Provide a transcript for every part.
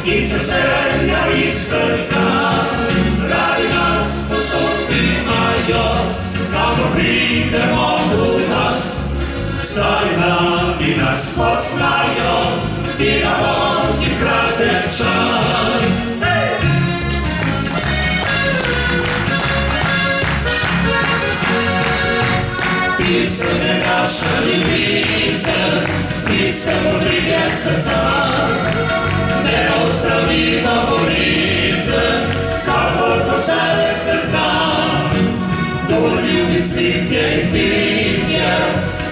iz veselja i srca, radi nas posudimaju, kako pridemo u nas, starina i nas poznaju, i na bolji kratek čas. Pisane naša ljubice, pisamo brige srca, neozdravljiva bolize, kako to zaveste zna. Tu ljubi cvitje i pitje,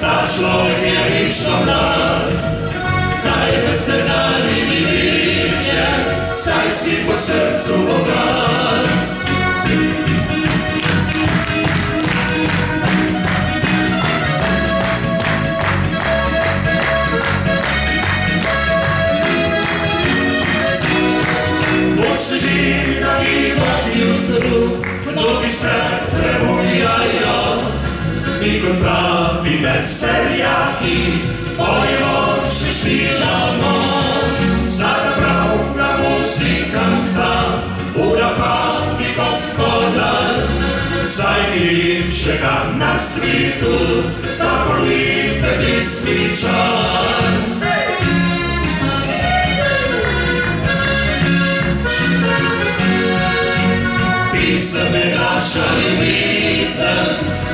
da človek je lično mlad, kaj bez denari ni vitje, saj si po srcu bogat. Se živi na divat jutru, mnogi se prebujaju, mi kot pravi veseljaki pojemo še špilamo. Znata pravna muzikanta, ura pa mi gospodar, saj ni lepšega na svitu, tako lipe lisničar. Pisane naša ljubice,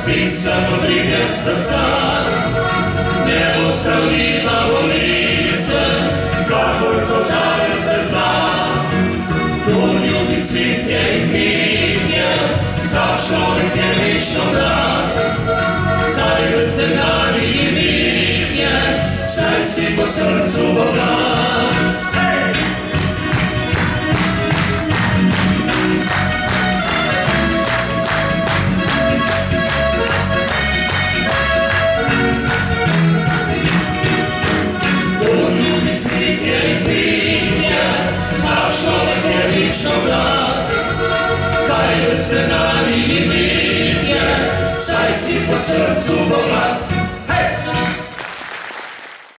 pisamo brige srca, neozdravljiva bolize, kako to zavest bez dna. Tu ljubi cvitje i pitje, da človek je lično mlad, kaj bez denari ni vitje, saj si po srcu bogat. Cvitje i pitje, a človek je lično mlad, kaj bez denari ni vitje, saj si po srcu bogat.